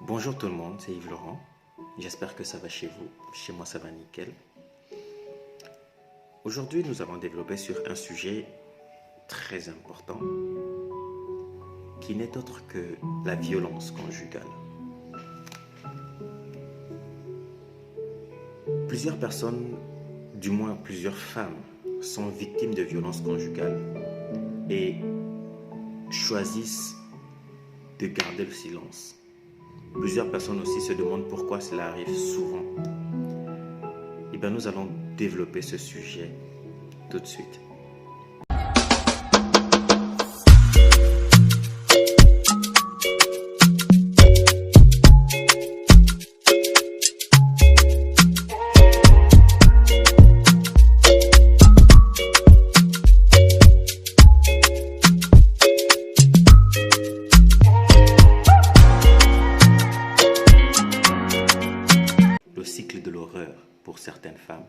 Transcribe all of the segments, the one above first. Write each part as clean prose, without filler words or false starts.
Bonjour tout le monde, c'est Yves Laurent. J'espère que ça va chez vous. Chez moi, ça va nickel. Aujourd'hui, nous allons développer sur un sujet très important qui n'est autre que la violence conjugale. Plusieurs personnes, du moins plusieurs femmes, sont victimes de violences conjugales et choisissent de garder le silence. Plusieurs personnes aussi se demandent pourquoi cela arrive souvent. Et bien, nous allons développer ce sujet tout de suite. Le cycle de l'horreur pour certaines femmes.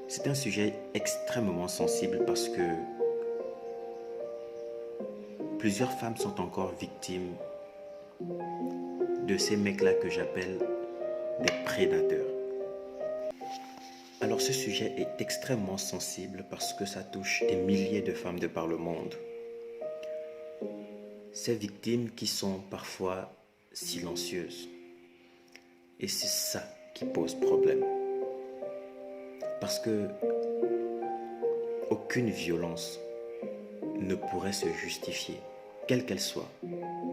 C'est un sujet extrêmement sensible parce que plusieurs femmes sont encore victimes de ces mecs-là que j'appelle des prédateurs. Alors ce sujet est extrêmement sensible parce que ça touche des milliers de femmes de par le monde. Ces victimes qui sont parfois silencieuses. Et c'est ça qui pose problème. Parce que aucune violence ne pourrait se justifier, quelle qu'elle soit.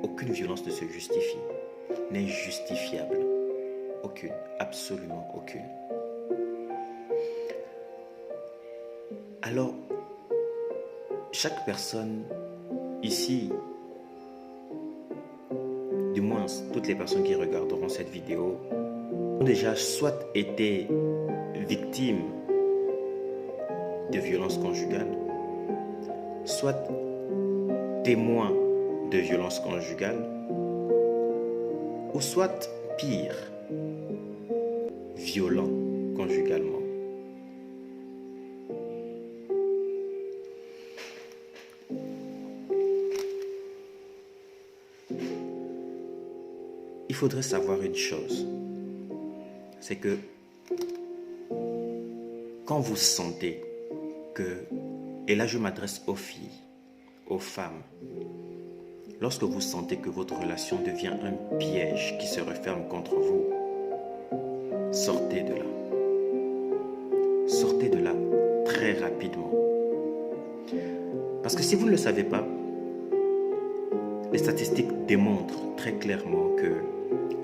Aucune violence ne se justifie, n'est justifiable. Aucune, absolument aucune. Alors, chaque personne ici, du moins toutes les personnes qui regarderont cette vidéo, ont déjà soit été victimes de violences conjugales, soit témoins de violences conjugales, ou soit pire, violents conjugalement. Il faudrait savoir une chose, c'est que quand vous sentez que, et là je m'adresse aux filles, aux femmes, lorsque vous sentez que votre relation devient un piège qui se referme contre vous, sortez de là. Sortez de là très rapidement. Parce que si vous ne le savez pas, les statistiques démontrent très clairement que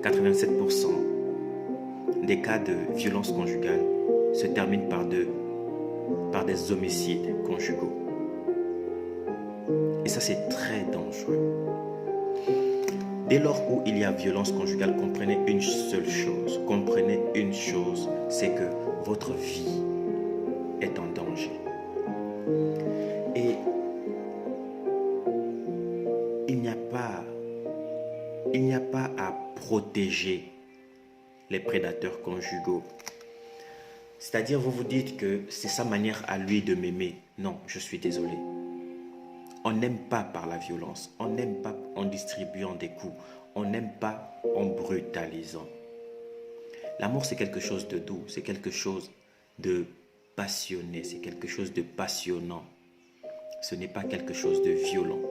87% des cas de violence conjugale se terminent par des homicides conjugaux. Et ça, c'est très dangereux. Dès lors où il y a violence conjugale, comprenez une seule chose. Comprenez une chose, c'est que votre vie est en danger. Et il n'y a pas à protéger les prédateurs conjugaux. C'est-à-dire, vous vous dites que c'est sa manière à lui de m'aimer. Non, je suis désolé. On n'aime pas par la violence. On n'aime pas en distribuant des coups. On n'aime pas en brutalisant. L'amour, c'est quelque chose de doux. C'est quelque chose de passionné. C'est quelque chose de passionnant. Ce n'est pas quelque chose de violent.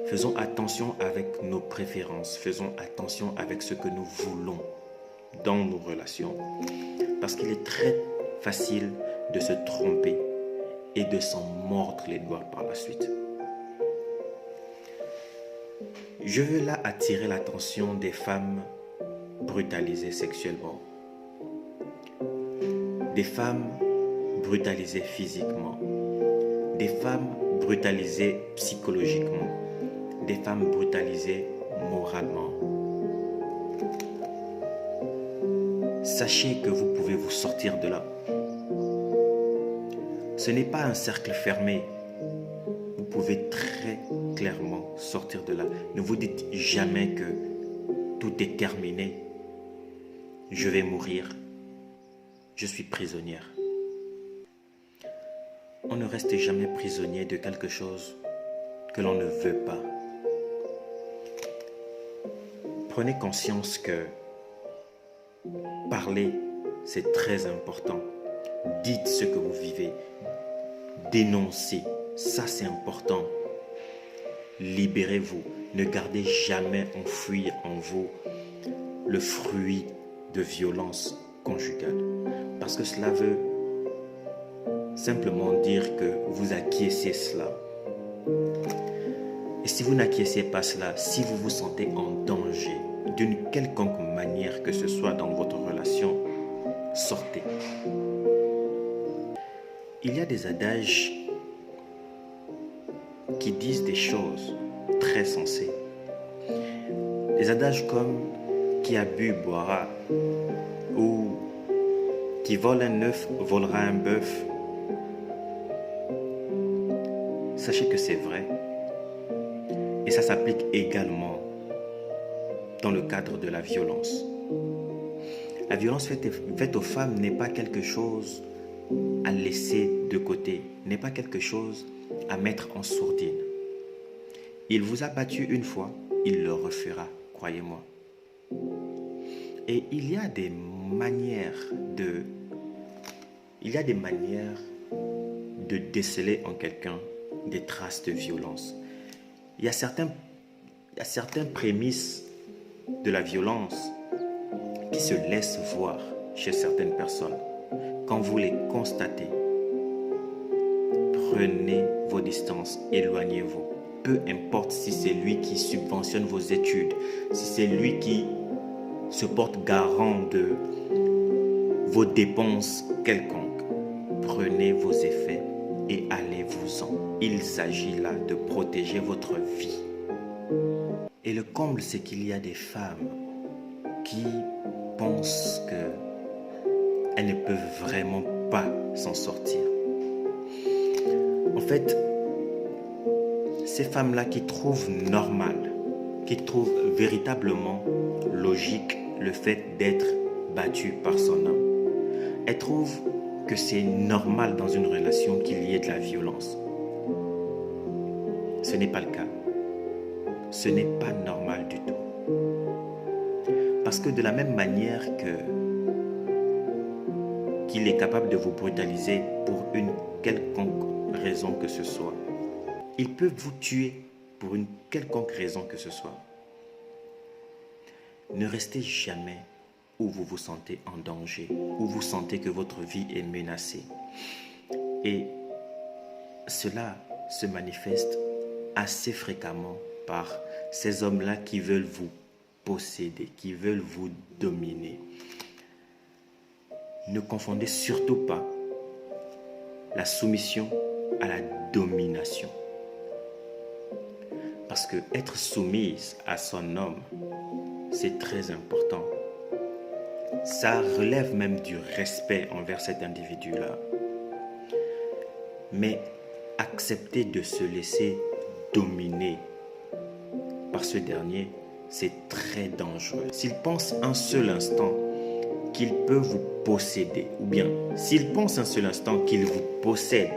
Faisons attention avec nos préférences. Faisons attention avec ce que nous voulons dans nos relations. Parce qu'il est très facile de se tromper et de s'en mordre les doigts par la suite. Je veux là attirer l'attention des femmes brutalisées sexuellement. Des femmes brutalisées physiquement. Des femmes brutalisées psychologiquement. Des femmes brutalisées moralement. Sachez que vous pouvez vous sortir de là. Ce n'est pas un cercle fermé. Vous pouvez très clairement sortir de là. Ne vous dites jamais que tout est terminé. Je vais mourir. Je suis prisonnière. On ne reste jamais prisonnier de quelque chose que l'on ne veut pas. prenez conscience que parler, c'est très important. Dites ce que vous vivez. Dénoncez, ça c'est important. Libérez-vous. Ne gardez jamais enfoui en vous le fruit de violence conjugale. Parce que cela veut simplement dire que vous acquiescez cela. Et si vous n'acquiescez pas cela, si vous vous sentez en danger d'une quelconque manière que ce soit dans votre relation, sortez. Il y a des adages qui disent des choses très sensées. Des adages comme qui a bu boira ou qui vole un œuf volera un bœuf. Sachez que c'est vrai et ça s'applique également dans le cadre de la violence. La violence faite aux femmes n'est pas quelque chose à laisser de côté, n'est pas quelque chose à mettre en sourdine. Il vous a battu une fois, il le refera, croyez-moi. Et il y a des manières de déceler en quelqu'un des traces de violence. Il y a certaines prémices de la violence qui se laissent voir chez certaines personnes. Quand vous les constatez, prenez vos distances, éloignez-vous. Peu importe si c'est lui qui subventionne vos études, si c'est lui qui se porte garant de vos dépenses quelconques, prenez vos effets et allez-vous-en. Il s'agit là de protéger votre vie. Et le comble, c'est qu'il y a des femmes qui pensent qu'elles ne peuvent vraiment pas s'en sortir. En fait, ces femmes-là qui trouvent normal, qui trouvent véritablement logique le fait d'être battue par son homme, elles trouvent que c'est normal dans une relation qu'il y ait de la violence. Ce n'est pas le cas. Ce n'est pas normal du tout. Parce que de la même manière qu'il est capable de vous brutaliser pour une quelconque raison que ce soit, il peut vous tuer pour une quelconque raison que ce soit. Ne restez jamais où vous vous sentez en danger, où vous sentez que votre vie est menacée. Et cela se manifeste assez fréquemment par ces hommes-là qui veulent vous posséder, qui veulent vous dominer. Ne confondez surtout pas la soumission à la domination. Parce que être soumise à son homme, c'est très important. Ça relève même du respect envers cet individu-là. Mais accepter de se laisser dominer par ce dernier, c'est très dangereux. S'il pense un seul instant qu'il peut vous posséder, ou bien s'il pense un seul instant qu'il vous possède,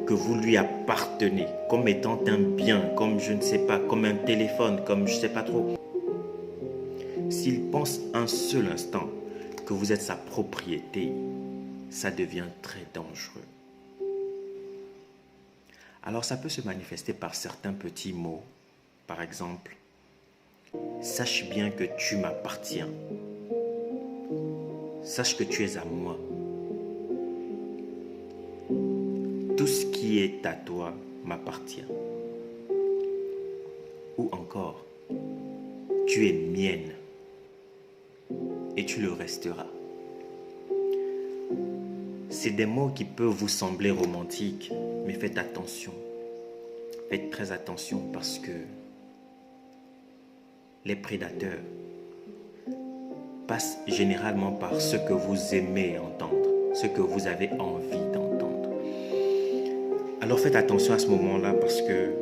que vous lui appartenez comme étant un bien, comme je ne sais pas, comme un téléphone, comme je ne sais pas trop. S'il pense un seul instant que vous êtes sa propriété, ça devient très dangereux. Alors ça peut se manifester par certains petits mots. Par exemple, sache bien que tu m'appartiens. Sache que tu es à moi. Tout ce qui est à toi m'appartient. Ou encore, tu es mienne et tu le resteras. C'est des mots qui peuvent vous sembler romantiques, mais faites attention. Faites très attention parce que les prédateurs passent généralement par ce que vous aimez entendre, ce que vous avez envie d'entendre. Alors faites attention à ce moment-là parce que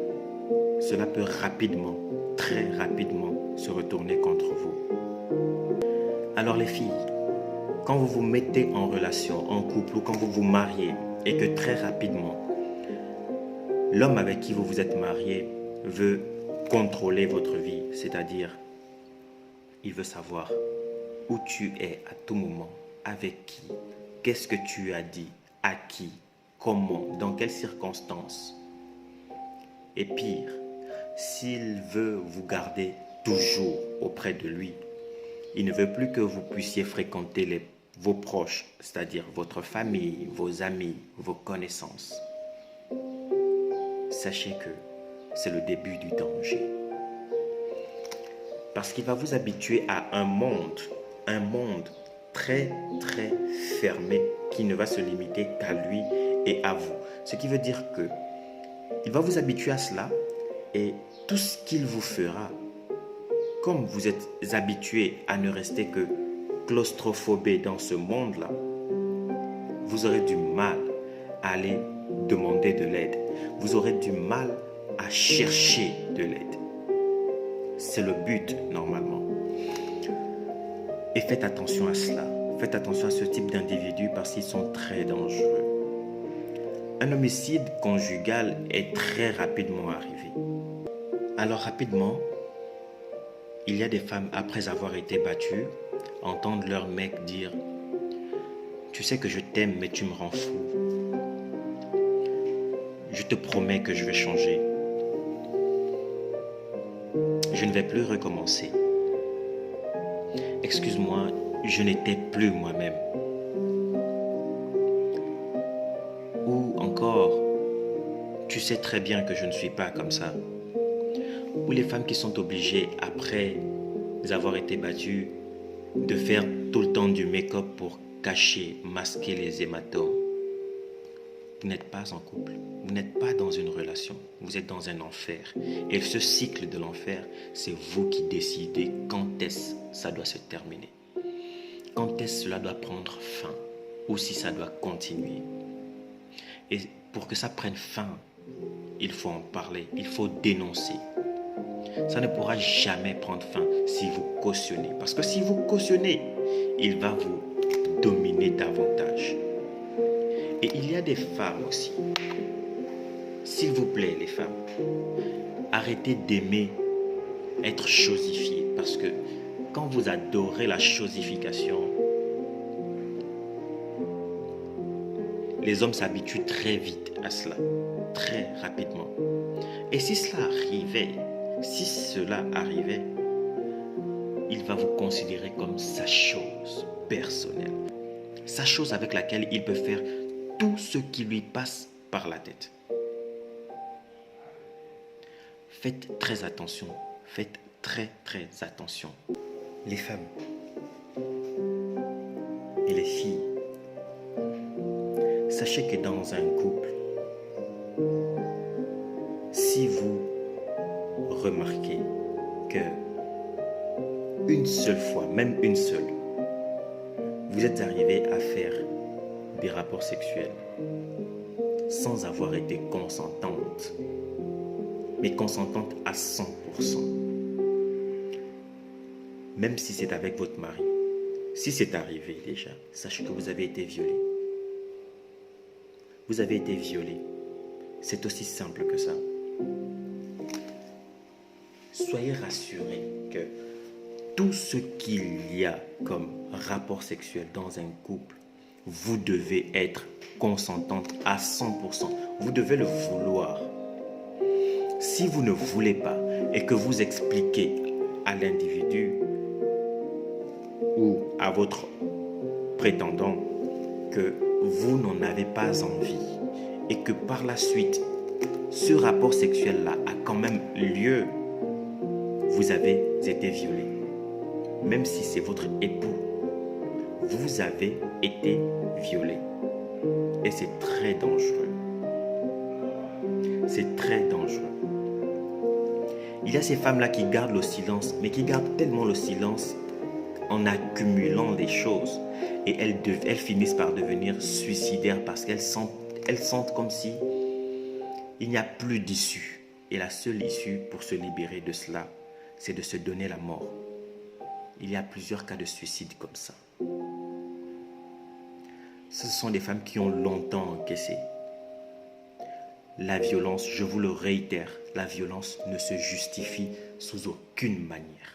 cela peut rapidement, très rapidement se retourner contre vous. Alors les filles, quand vous vous mettez en relation, en couple ou quand vous vous mariez et que très rapidement, l'homme avec qui vous vous êtes marié veut contrôler votre vie, c'est-à-dire Il veut savoir où tu es à tout moment, avec qui, qu'est-ce que tu as dit, à qui, comment, dans quelles circonstances. Et pire, s'il veut vous garder toujours auprès de lui, il ne veut plus que vous puissiez fréquenter vos proches, c'est-à-dire votre famille, vos amis, vos connaissances. Sachez que c'est le début du danger. Parce qu'il va vous habituer à un monde très très fermé qui ne va se limiter qu'à lui et à vous. Ce qui veut dire que il va vous habituer à cela et tout ce qu'il vous fera, comme vous êtes habitué à ne rester que claustrophobé dans ce monde-là, vous aurez du mal à aller demander de l'aide. Vous aurez du mal à chercher de l'aide. C'est le but normalement. Et faites attention à cela. Faites attention à ce type d'individus parce qu'ils sont très dangereux. Un homicide conjugal est très rapidement arrivé. Alors rapidement, il y a des femmes, après avoir été battues, entendent leur mec dire « Tu sais que je t'aime, mais tu me rends fou. Je te promets que je vais changer. Je ne vais plus recommencer. Excuse-moi, je n'étais plus moi-même. » Ou encore, tu sais très bien que je ne suis pas comme ça. Ou les femmes qui sont obligées, après avoir été battues, de faire tout le temps du make-up pour cacher, masquer les hématomes. Vous n'êtes pas en couple, vous n'êtes pas dans une relation, vous êtes dans un enfer. Et ce cycle de l'enfer, c'est vous qui décidez quand est-ce que ça doit se terminer. Quand est-ce que cela doit prendre fin ou si ça doit continuer. Et pour que ça prenne fin, il faut en parler, il faut dénoncer. Ça ne pourra jamais prendre fin si vous cautionnez. Parce que si vous cautionnez, il va vous dominer davantage. Et il y a des femmes aussi. S'il vous plaît, les femmes, arrêtez d'aimer être chosifiées. Parce que quand vous adorez la chosification, les hommes s'habituent très vite à cela, très rapidement. Et si cela arrivait, il va vous considérer comme sa chose personnelle. Sa chose avec laquelle il peut faire tout ce qui lui passe par la tête. Faites très attention. Faites très très attention. Les femmes et les filles, sachez que dans un couple, si vous remarquez que une seule fois, même une seule, vous êtes arrivé à faire des rapports sexuels sans avoir été consentante, mais consentante à 100%, même si c'est avec votre mari, si c'est arrivé déjà, sachez que vous avez été violé. Vous avez été violé. C'est aussi simple que ça. Soyez rassurés que tout ce qu'il y a comme rapport sexuel dans un couple, vous devez être consentante à 100%. Vous devez le vouloir. Si vous ne voulez pas et que vous expliquez à l'individu ou à votre prétendant que vous n'en avez pas envie et que par la suite, ce rapport sexuel-là a quand même lieu, vous avez été violé. Même si c'est votre époux, vous avez été violé. Et c'est très dangereux. C'est très dangereux. Il y a ces femmes-là qui gardent le silence, mais qui gardent tellement le silence en accumulant des choses. Et elles finissent par devenir suicidaires parce qu'elles sentent comme si il n'y a plus d'issue. Et la seule issue pour se libérer de cela, c'est de se donner la mort. Il y a plusieurs cas de suicide comme ça. Ce sont des femmes qui ont longtemps encaissé. La violence, je vous le réitère, la violence ne se justifie sous aucune manière.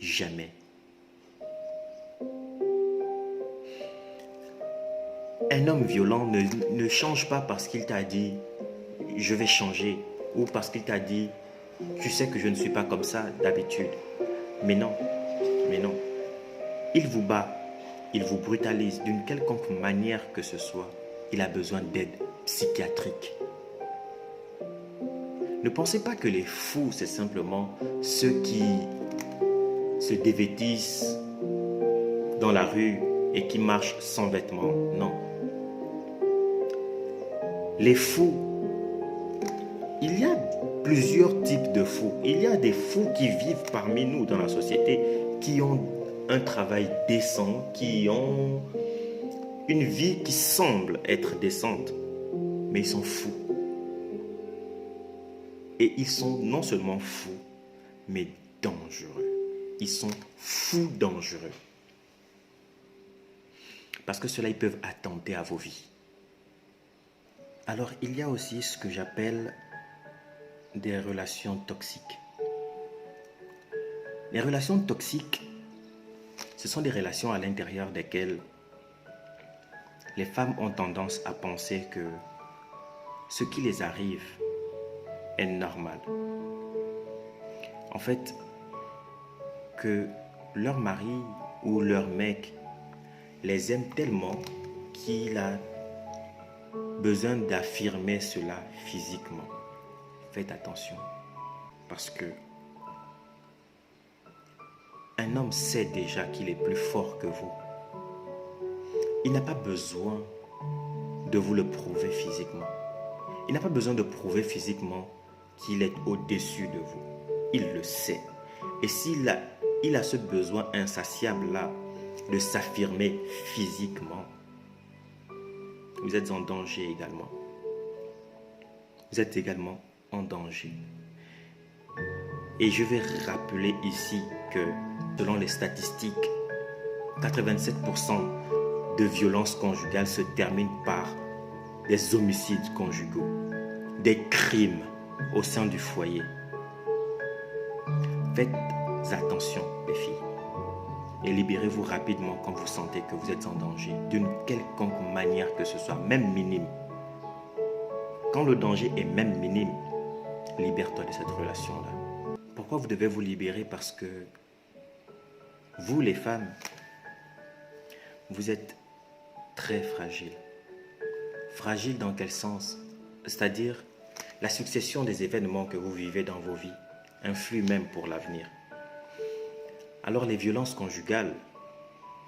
Jamais. Un homme violent ne change pas parce qu'il t'a dit « je vais changer » ou parce qu'il t'a dit « tu sais que je ne suis pas comme ça d'habitude ». Mais non, mais non. Il vous bat, il vous brutalise d'une quelconque manière que ce soit. Il a besoin d'aide psychiatrique. Ne pensez pas que les fous, c'est simplement ceux qui se dévêtissent dans la rue et qui marchent sans vêtements. Non. Les fous, il y a plusieurs types de fous. Il y a des fous qui vivent parmi nous dans la société, qui ont un travail décent, qui ont une vie qui semble être décente, mais ils sont fous. Et ils sont non seulement fous, mais dangereux. Ils sont fous dangereux. Parce que cela, ils peuvent attenter à vos vies. Alors, il y a aussi ce que j'appelle des relations toxiques. Les relations toxiques, ce sont des relations à l'intérieur desquelles les femmes ont tendance à penser que ce qui les arrive est normal. En fait, que leur mari ou leur mec les aime tellement qu'il a besoin d'affirmer cela physiquement. Faites attention, parce que un homme sait déjà qu'il est plus fort que vous. Il n'a pas besoin de vous le prouver physiquement. Il n'a pas besoin de prouver physiquement qu'il est au-dessus de vous. Il le sait. Et s'il a ce besoin insatiable-là de s'affirmer physiquement, vous êtes en danger également. Vous êtes également en danger. Et je vais rappeler ici que, selon les statistiques, 87% de violences conjugales se terminent par des homicides conjugaux, des crimes au sein du foyer. Faites attention, les filles, et libérez-vous rapidement quand vous sentez que vous êtes en danger, d'une quelconque manière que ce soit, même minime. Quand le danger est même minime, libère-toi de cette relation-là. Pourquoi vous devez vous libérer? Parce que vous, les femmes, vous êtes très fragiles. Fragile dans quel sens? C'est-à-dire, la succession des événements que vous vivez dans vos vies influe même pour l'avenir. Alors les violences conjugales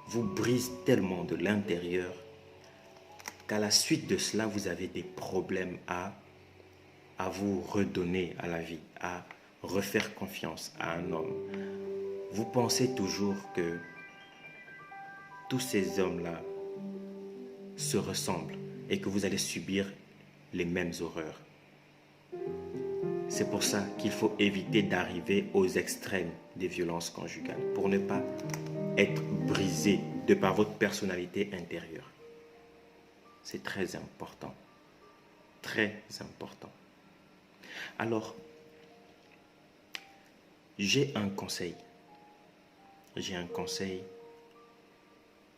vous brisent tellement de l'intérieur qu'à la suite de cela, vous avez des problèmes à vous redonner à la vie, à refaire confiance à un homme. Vous pensez toujours que tous ces hommes-là se ressemblent et que vous allez subir les mêmes horreurs. C'est pour ça qu'il faut éviter d'arriver aux extrêmes des violences conjugales pour ne pas être brisé de par votre personnalité intérieure. C'est très important. Très important. Alors, j'ai un conseil. J'ai un conseil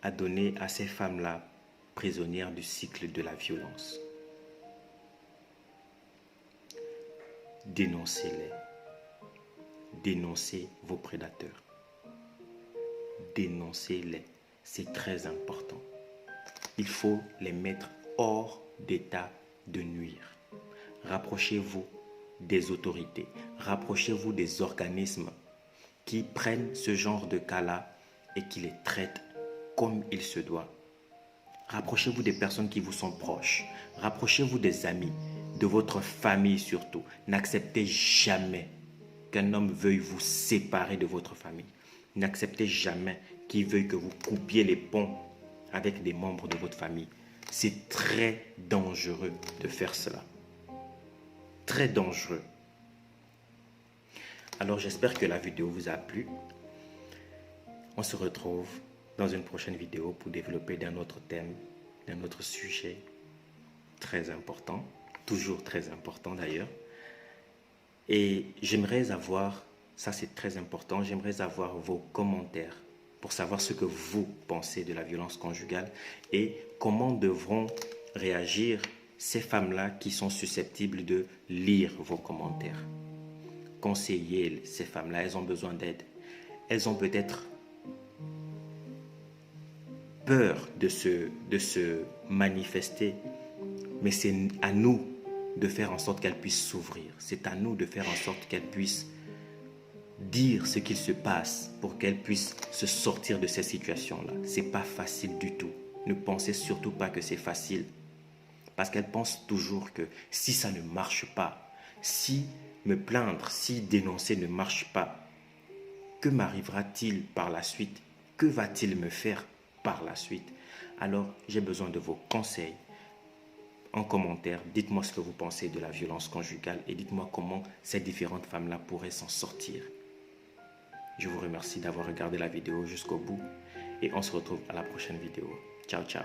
à donner à ces femmes-là prisonnières du cycle de la violence. Dénoncez-les. Dénoncez vos prédateurs. Dénoncez-les. C'est très important. Il faut les mettre hors d'état de nuire. Rapprochez-vous des autorités. Rapprochez-vous des organismes qui prennent ce genre de cas-là et qui les traitent comme il se doit. Rapprochez-vous des personnes qui vous sont proches. Rapprochez-vous des amis, de votre famille surtout. N'acceptez jamais qu'un homme veuille vous séparer de votre famille. N'acceptez jamais qu'il veuille que vous coupiez les ponts avec des membres de votre famille. C'est très dangereux de faire cela. Très dangereux. Alors j'espère que la vidéo vous a plu. On se retrouve dans une prochaine vidéo pour développer d'un autre thème, d'un autre sujet très important, toujours très important d'ailleurs. Et j'aimerais avoir Ça, c'est très important. J'aimerais avoir vos commentaires pour savoir ce que vous pensez de la violence conjugale et comment devront réagir ces femmes-là qui sont susceptibles de lire vos commentaires. Conseillez ces femmes-là, elles ont besoin d'aide. Elles ont peut-être peur de se manifester, mais c'est à nous de faire en sorte qu'elles puissent s'ouvrir. C'est à nous de faire en sorte qu'elles puissent dire ce qu'il se passe pour qu'elles puissent se sortir de cette situation-là. C'est pas facile du tout. Ne pensez surtout pas que c'est facile. Parce qu'elles pensent toujours que si ça ne marche pas, si me plaindre, si dénoncer ne marche pas, que m'arrivera-t-il par la suite? Que va-t-il me faire par la suite? Alors, j'ai besoin de vos conseils. En commentaire, dites-moi ce que vous pensez de la violence conjugale et dites-moi comment ces différentes femmes-là pourraient s'en sortir. Je vous remercie d'avoir regardé la vidéo jusqu'au bout et on se retrouve à la prochaine vidéo. Ciao, ciao.